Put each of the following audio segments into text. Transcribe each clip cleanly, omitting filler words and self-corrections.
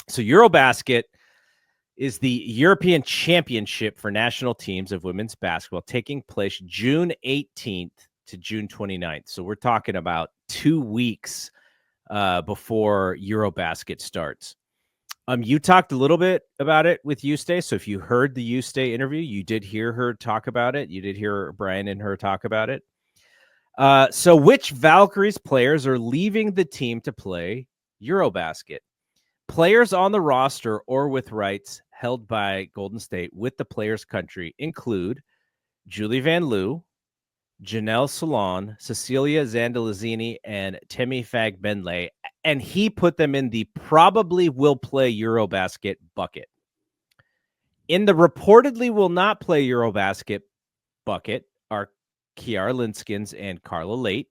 So EuroBasket is the European Championship for national teams of women's basketball, taking place June 18th to June 29th. So we're talking about 2 weeks before EuroBasket starts. You talked a little bit about it with Eustace. So if you heard the Eustace interview, you did hear her talk about it. You did hear Brian and her talk about it. So which Valkyries players are leaving the team to play EuroBasket? Players on the roster or with rights held by Golden State with the player's country include Julie Van Loo, Janelle Solon, Cecilia Zandalizini, and Temi Fagbenle, and he put them in the probably will play EuroBasket bucket. In the reportedly will not play EuroBasket bucket are Kiara Linskins and Carla Late.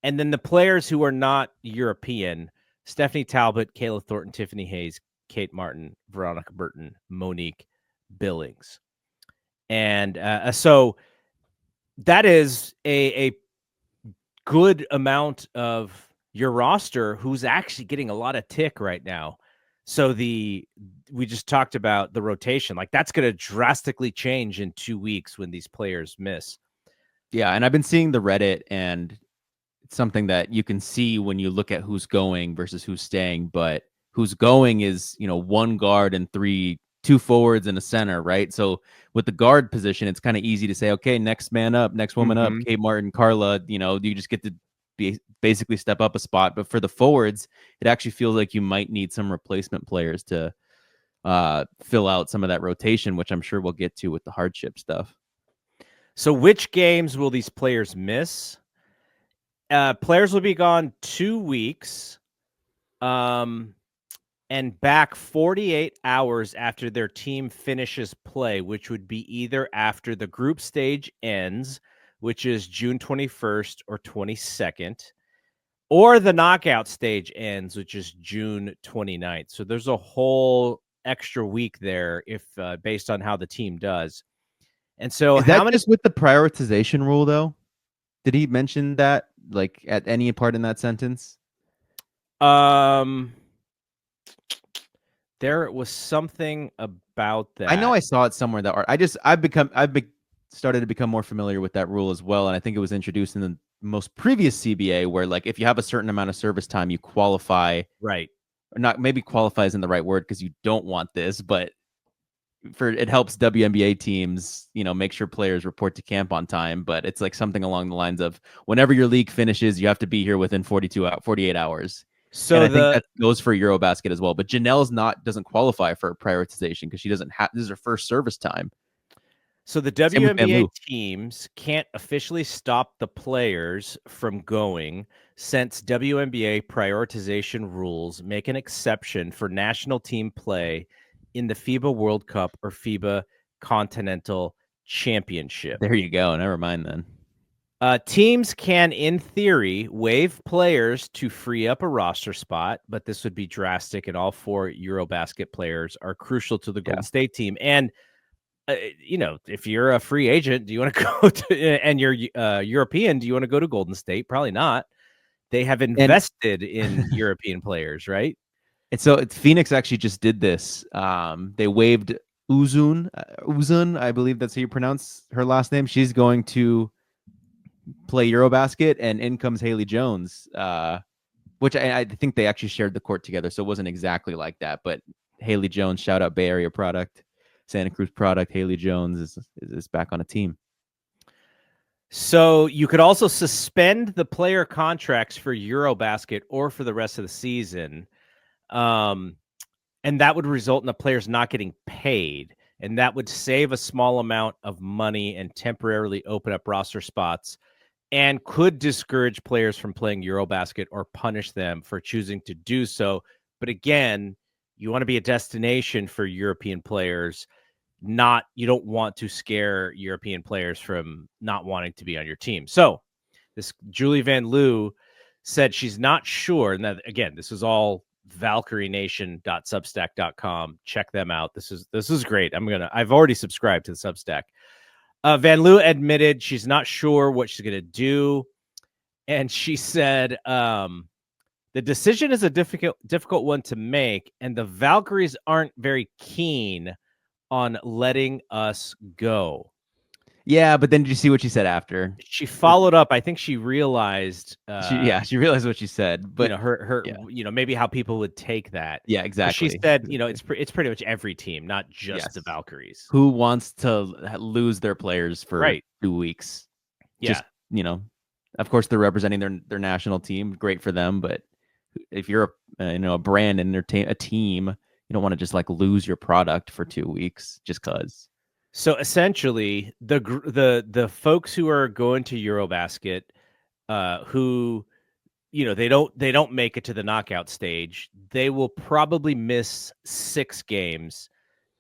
And then the players who are not European, Stephanie Talbot, Kayla Thornton, Tiffany Hayes, Kate Martin, Veronica Burton, Monique Billings. And so that is a good amount of your roster who's actually getting a lot of tick right now. So we just talked about the rotation. Like that's going to drastically change in 2 weeks when these players miss. Yeah, and I've been seeing the Reddit, and it's something that you can see when you look at who's going versus who's staying. But who's going is, one guard and two forwards and a center, right? So with the guard position, it's kind of easy to say, okay, next man up, next woman up, Kate Martin, Carla, you just get to basically step up a spot. But for the forwards, it actually feels like you might need some replacement players to fill out some of that rotation, which I'm sure we'll get to with the hardship stuff. So which games will these players miss? Players will be gone 2 weeks. And back 48 hours after their team finishes play, which would be either after the group stage ends, which is June 21st or 22nd, or the knockout stage ends, which is June 29th. So there's a whole extra week there if based on how the team does. And so is that just with the prioritization rule, though? Did he mention that, like, at any part in that sentence? There was something about that. I know I saw it somewhere that I've started to become more familiar with that rule as well, and I think it was introduced in the most previous CBA, where like if you have a certain amount of service time, you qualify. Right. Or not, maybe qualify isn't the right word because you don't want this, but it helps WNBA teams, make sure players report to camp on time. But it's like something along the lines of whenever your league finishes, you have to be here within 48 hours. So I think that goes for EuroBasket as well. But Janelle's doesn't qualify for prioritization because she doesn't have, this is her first service time. So the WNBA teams can't officially stop the players from going since WNBA prioritization rules make an exception for national team play in the FIBA World Cup or FIBA Continental Championship. There you go. Never mind then. Teams can, in theory, waive players to free up a roster spot, but this would be drastic, and all 4 EuroBasket players are crucial to the Golden State team. And, if you're a free agent, do you want to go to, and you're European, do you want to go to Golden State? Probably not. They have invested in European players, right? And so Phoenix actually just did this. They waived Uzun, I believe that's how you pronounce her last name. She's going to play EuroBasket, and in comes Haley Jones, which I think they actually shared the court together, so it wasn't exactly like that. But Haley Jones, shout out Bay Area product, Santa Cruz product. Haley Jones is back on a team. So you could also suspend the player contracts for EuroBasket or for the rest of the season. And that would result in the players not getting paid, and that would save a small amount of money and temporarily open up roster spots and could discourage players from playing EuroBasket or punish them for choosing to do so. But again, you want to be a destination for European players. You don't want to scare European players from not wanting to be on your team. So this Julie Van Loo said she's not sure. And that, again, this is all ValkyrieNation.substack.com. Check them out. This is great. I've already subscribed to the Substack. Van Loo admitted she's not sure what she's going to do. And she said, The decision is a difficult one to make, and the Valkyries aren't very keen on letting us go. Yeah, but then did you see what she said after? She followed up. I think she realized, She realized what she said, but her, yeah, maybe how people would take that. yeah, Because she exactly. said, it's pretty much every team, not just the Yes. Valkyries. Who wants to lose their players for Right. 2 weeks? Yeah. Just, of course they're representing their national team. Great for them, but if you're a brand and a team, you don't want to just like lose your product for 2 weeks just cause. So essentially, the folks who are going to EuroBasket, who they don't make it to the knockout stage, they will probably miss 6 games,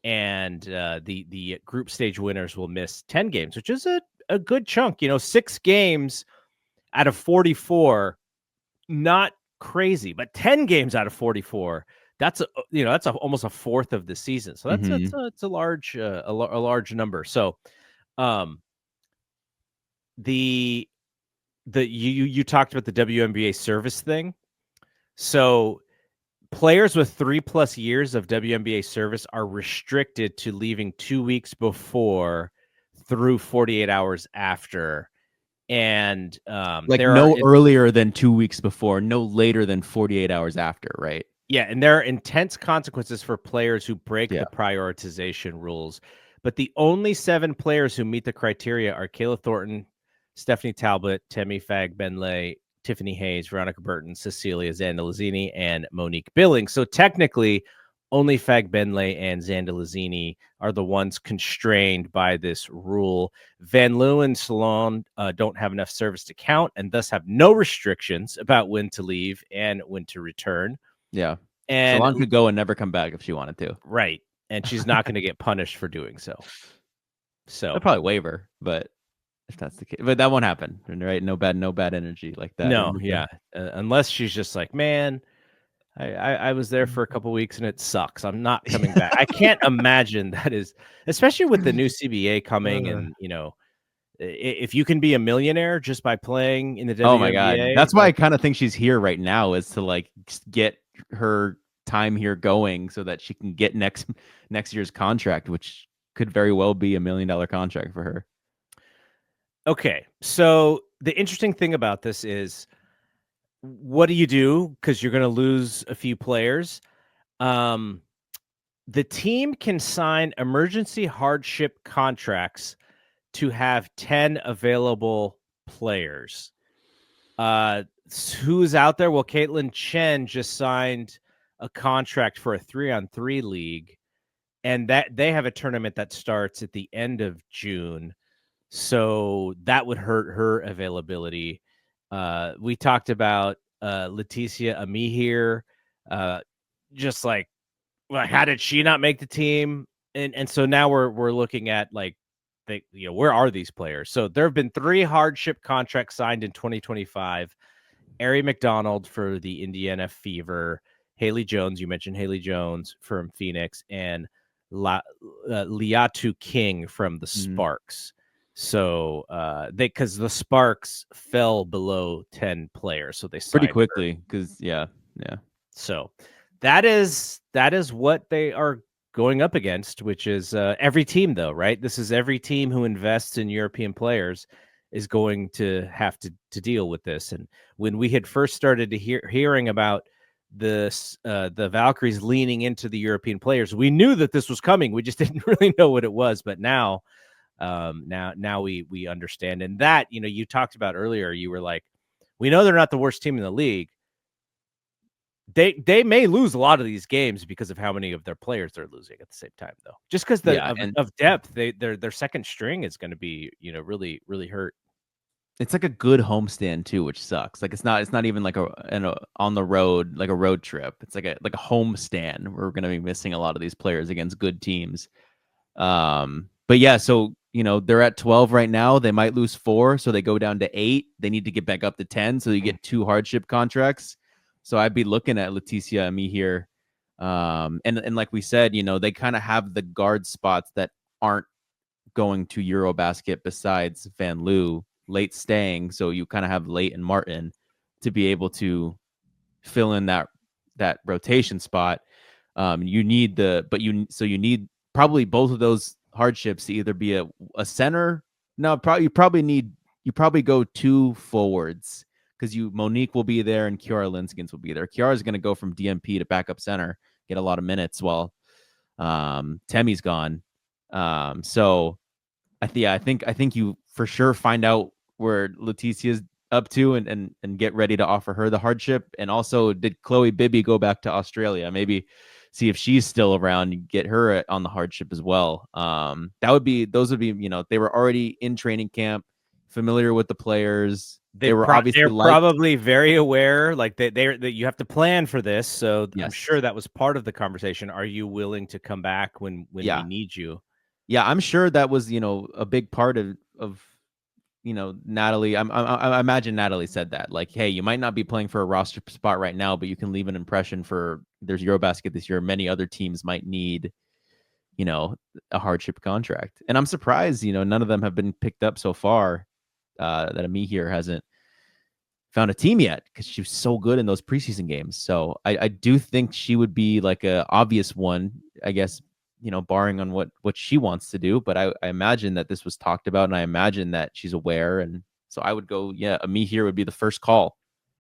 and the group stage winners will miss 10 games, which is a good chunk. 6 games out of 44, not crazy, but 10 games out of 44. That's almost a fourth of the season. So it's a large a large number. So um the you talked about the WNBA service thing. So players with 3+ years of WNBA service are restricted to leaving 2 weeks before through 48 hours after. And Like there are no earlier than 2 weeks before, no later than 48 hours after, right? and there are intense consequences for players who break Yeah. the prioritization rules. But the only 7 players who meet the criteria are Kayla Thornton, Stephanie Talbot, Temi Fag-Benlay, Tiffany Hayes, Veronica Burton, Cecilia Zandalazini, and Monique Billings. So technically, only Fag-Benlay and Zandalazini are the ones constrained by this rule. Van Leeuwen and Salon don't have enough service to count and thus have no restrictions about when to leave and when to return. Yeah. And Salon could go and never come back if she wanted to. right. And she's not going to get punished for doing so. They'll So probably waiver, but if that's the case, but that won't happen, right? No bad energy like that. no, yeah. Unless she's just like, man, I was there for a couple weeks and it sucks. I'm not coming back. I can't imagine that is, especially with the new CBA coming, and if you can be a millionaire just by playing in the Oh my God. WNBA, That's why I kind of think she's here right now, is to like get her time here going so that she can get next year's contract, which could very well be $1 million contract for her. okay. So the interesting thing about this is, what do you do? Because you're going to lose a few players. The team can sign emergency hardship contracts to have 10 available players. Who's out there? Well, Caitlin Chen just signed a contract for a 3-on-3 league, and that they have a tournament that starts at the end of June. So that would hurt her availability. We talked about Leticia Amihir, just like how did she not make the team? And so now we're looking at like, where are these players? So there have been 3 hardship contracts signed in 2025. Ari McDonald for the Indiana Fever, Haley Jones, you mentioned Haley Jones from Phoenix, and Liatu King from the Sparks. So because the Sparks fell below 10 players, so they Pretty signed quickly, because yeah. So that is what they are going up against, which is every team, though, right? This is every team who invests in European players is going to have to deal with this. And when we had first started to hearing about this, the Valkyries leaning into the European players, we knew that this was coming. We just didn't really know what it was. But now we understand. And that, you talked about earlier, you were like, we know they're not the worst team in the league. They may lose a lot of these games because of how many of their players they're losing at the same time, though. Just because of depth, their second string is going to be really really hurt. It's like a good homestand too, which sucks. Like it's not even like on the road, like a road trip. It's like a homestand. We're going to be missing a lot of these players against good teams. But yeah, so they're at 12 right now. They might lose 4, so they go down to 8. They need to get back up to 10, so you get 2 hardship contracts. So I'd be looking at Leticia and me here. And like we said, they kind of have the guard spots that aren't going to EuroBasket besides Van Loo late staying. So you kind of have Late and Martin to be able to fill in that rotation spot. You need you need probably both of those hardships to either be a center. No, you probably go 2 forwards because Monique will be there and Kiara Linskins will be there. Kiara is going to go from DMP to backup center, get a lot of minutes while Temmie's gone. So I think you for sure find out where Leticia's up to and get ready to offer her the hardship. And also, did Chloe Bibby go back to Australia? Maybe see if she's still around and get her on the hardship as well. Those would be, they were already in training camp, familiar with the players. They were obviously they're probably very aware, like you have to plan for this. So yes. I'm sure that was part of the conversation. Are you willing to come back when we need you? Yeah, I'm sure that was, a big part of Natalie. I imagine Natalie said that, like, hey, you might not be playing for a roster spot right now, but you can leave an impression for there's EuroBasket this year. Many other teams might need, a hardship contract. And I'm surprised, none of them have been picked up so far, that Ami here hasn't found a team yet because she was so good in those preseason games. So I do think she would be like a obvious one, I guess, barring on what she wants to do. But I imagine that this was talked about, and I imagine that she's aware. And so I would go, Ami here would be the first call.